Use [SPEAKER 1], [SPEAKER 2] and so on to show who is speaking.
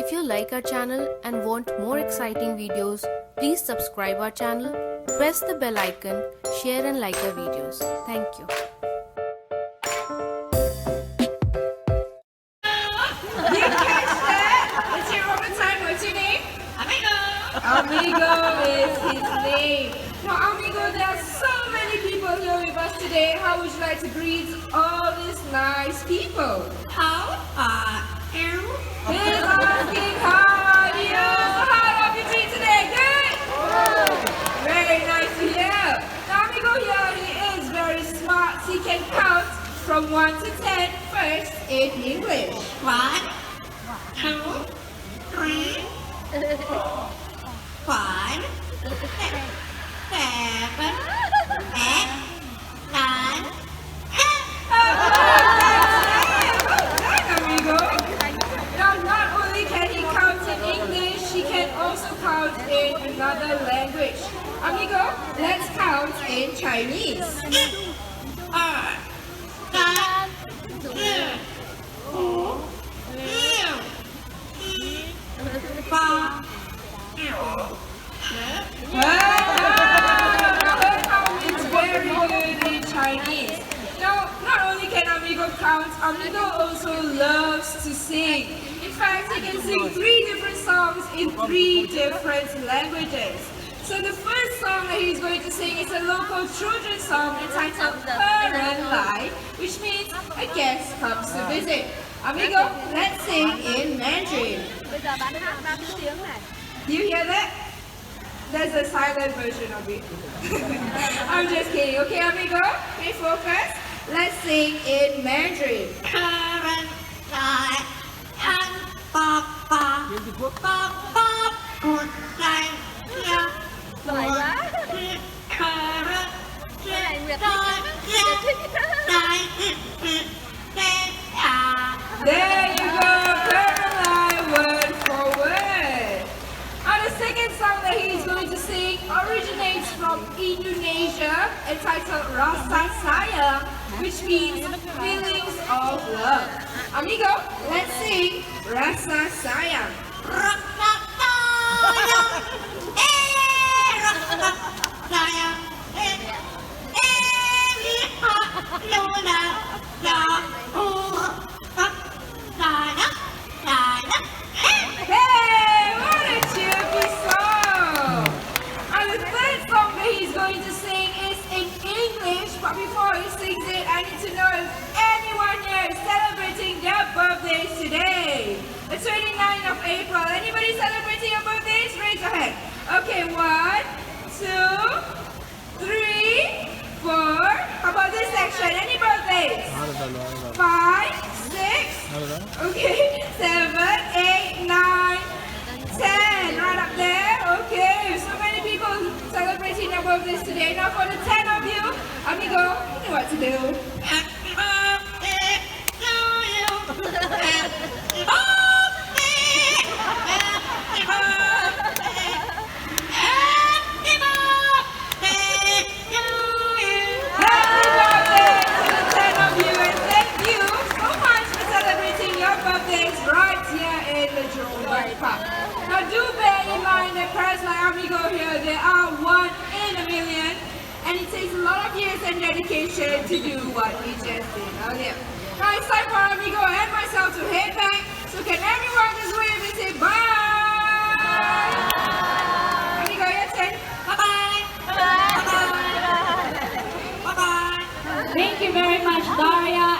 [SPEAKER 1] If you like our channel and want more exciting videos, please subscribe our channel, press the bell icon, share and like our videos. Thank you.
[SPEAKER 2] You catch that? Let's hear one more time. What's your name?
[SPEAKER 3] Amigo!
[SPEAKER 2] Amigo is his name. Now, Amigo, there are so many people here with us today. How would you like to greet all these nice people?
[SPEAKER 3] How are you?
[SPEAKER 2] He's asking how are you? How are you doing today? Good? Very nice to hear. Now, Amigo here, he is very smart. He can count from 1 to 10 first in English.
[SPEAKER 3] 1, 2, 3, 4, 5, 6, 7, 8, 9, 10.
[SPEAKER 2] Amigo. Now, not only can he count in English, he can also count in another language. Amigo, let's count in Chinese.
[SPEAKER 3] 2, 3, 4, 5,
[SPEAKER 2] It's very good in Chinese. Now, not only can Amigo count, Amigo also loves to sing. In fact, he can sing 3 different songs in 3 different languages. So the first song that he's going to sing is a local children's song entitled Parrot, which means a guest comes to visit. Amigo, let's sing in Mandarin. Do you hear that? There's a silent version of it. I'm just kidding. Okay, Amigo, stay focused. Let's sing in Mandarin.
[SPEAKER 3] Parrot, fly, and pop, pop, pop, pop, good night, yeah. Parrot,
[SPEAKER 2] There you go, Caroline, word for word. Now the second song that he's going to sing originates from Indonesia, entitled Rasa Sayang, which means feelings of love. Amigo, let's sing Rasa Sayang. Hey, what a cheery song! And the third song that he's going to sing is in English, but before he sings it, I need to know if anyone here is celebrating their birthdays today. The 29th of April. Anybody celebrating your birthdays? Raise your hand. Okay, 1, 2, 3, 4. How about this section? Any birthdays? 5, 6. Okay, 7, 8, 9, 10. Right up there. Okay, so many people celebrating their birthdays today. Now for the 10 of you, Amigo, you know what to do.
[SPEAKER 3] Happy birthday to you. Happy birthday. Happy birthday. Happy birthday to you.
[SPEAKER 2] Happy birthday to the 10 of you, and thank you so much for celebrating your birthdays right here in the Jurong Bird Park. Now do bear in mind that parents like Amigo here, they are 1 in a million, and it takes a lot of years and dedication to do what we just did earlier. Now it's time for Amigo and myself to head back, so can everyone just wave and say bye? Amigo, your turn.
[SPEAKER 3] Bye-bye. Bye-bye. Bye-bye.
[SPEAKER 4] Thank you very much, Daria.